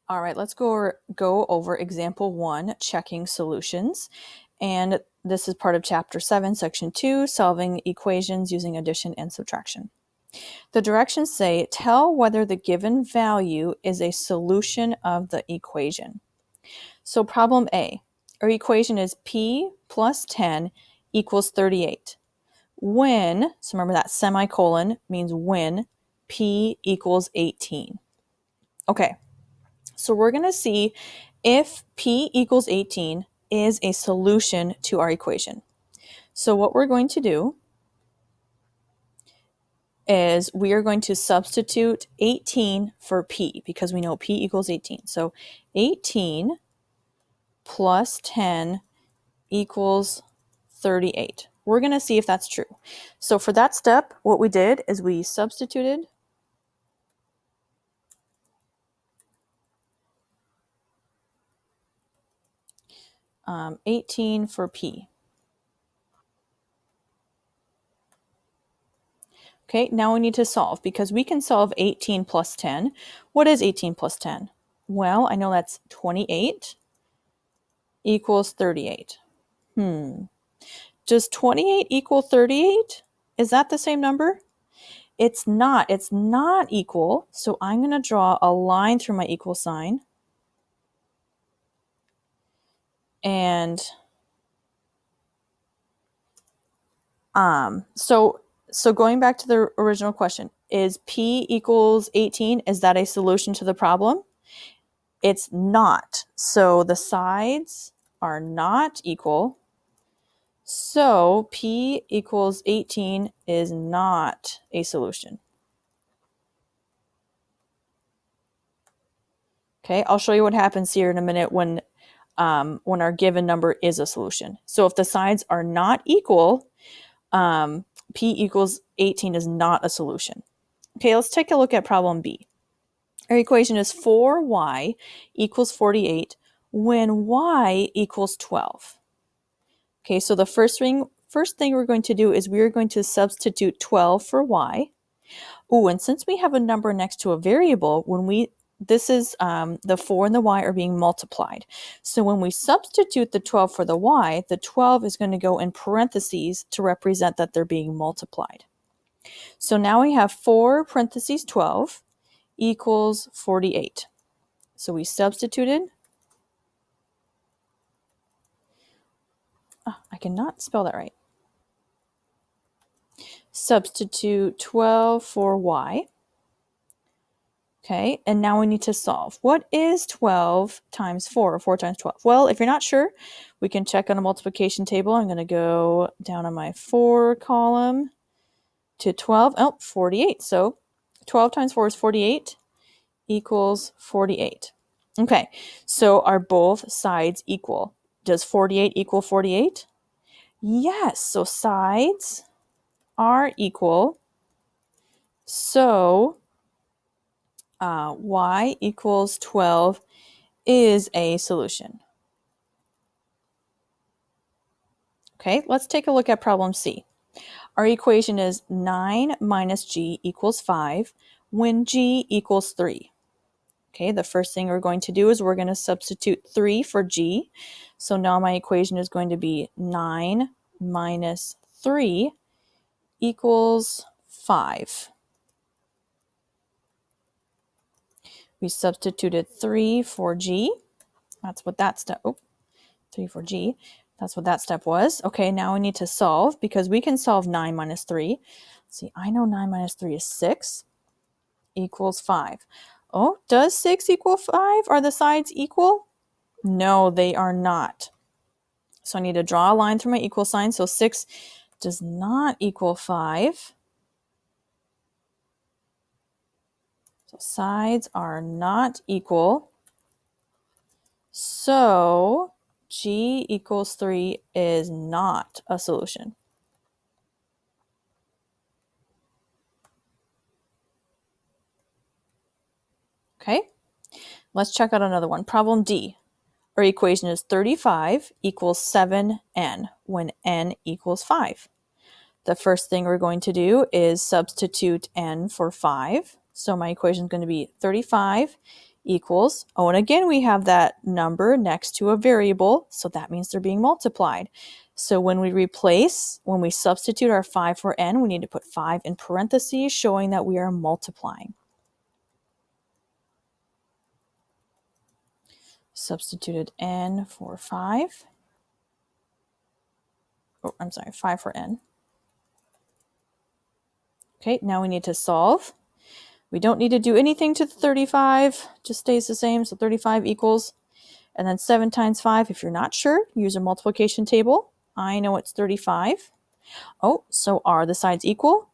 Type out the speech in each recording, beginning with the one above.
All right, let's go over example 1, checking solutions. And this is part of chapter 7, section 2, solving equations using addition and subtraction. The directions say, tell whether the given value is a solution of the equation. So problem A, our equation is p plus 10 equals 38. When, so remember that semicolon means when p equals 18. Okay. So we're going to see if p equals 18 is a solution to our equation. So what we're going to do is we are going to substitute 18 for p because we know p equals 18. So 18 plus 10 equals 38. We're going to see if that's true. So for that step, what we did is we substituted 18 for p. Okay, now we need to solve because we can solve 18 plus 10. What is 18 plus 10? Well, I know that's 28 equals 38. Does 28 equal 38? Is that the same number? It's not. It's not equal. So I'm going to draw a line through my equal sign. And so going back to the original question, is p equals 18? Is that a solution to the problem? It's not. So the sides are not equal. So p equals 18 is not a solution. Okay, I'll show you what happens here in a minute when our given number is a solution. So if the sides are not equal, p equals 18 is not a solution. Okay, let's take a look at problem B. Our equation is 4y equals 48 when y equals 12. Okay, so the first thing we're going to do is we're going to substitute 12 for y. Oh, and since we have a number next to a variable, the 4 and the y are being multiplied. So when we substitute the 12 for the y, the 12 is going to go in parentheses to represent that they're being multiplied. So now we have 4 parentheses 12 equals 48. So we substituted. I cannot spell that right. Substitute 12 for y. Okay, and now we need to solve. What is 12 times 4, or 4 times 12? Well, if you're not sure, we can check on a multiplication table. I'm going to go down on my 4 column to 12. Oh, 48. So 12 times 4 is 48 equals 48. Okay, so are both sides equal? Does 48 equal 48? Yes, so sides are equal. So y equals 12 is a solution. Okay, let's take a look at problem C. Our equation is 9 minus g equals 5 when g equals 3. Okay, the first thing we're going to do is we're going to substitute 3 for g. So now my equation is going to be 9 minus 3 equals 5. We substituted 3 for g. That's what that step, 3 for g. That's what that step was. Okay, now we need to solve because we can solve 9 minus 3. Let's see, I know 9 minus 3 is 6 equals 5. Oh, does 6 equal 5? Are the sides equal? No, they are not. So I need to draw a line through my equal sign. So 6 does not equal 5. So sides are not equal. So g equals 3 is not a solution. Okay, let's check out another one. Problem D. Our equation is 35 equals 7n when n equals 5. The first thing we're going to do is substitute n for 5. So my equation is going to be 35 equals, oh, and again, we have that number next to a variable, so that means they're being multiplied. So when we substitute our 5 for n, we need to put 5 in parentheses, showing that we are multiplying. Substituted n for 5. Oh, I'm sorry, 5 for n. Okay, now we need to solve. We don't need to do anything to the 35, just stays the same. So 35 equals, and then 7 times 5. If you're not sure, use a multiplication table. I know it's 35. Oh, so are the sides equal?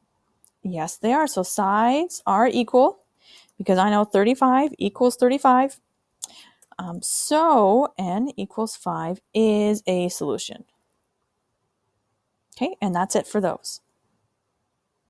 Yes, they are. So sides are equal because I know 35 equals 35. So n equals 5 is a solution. Okay, and that's it for those.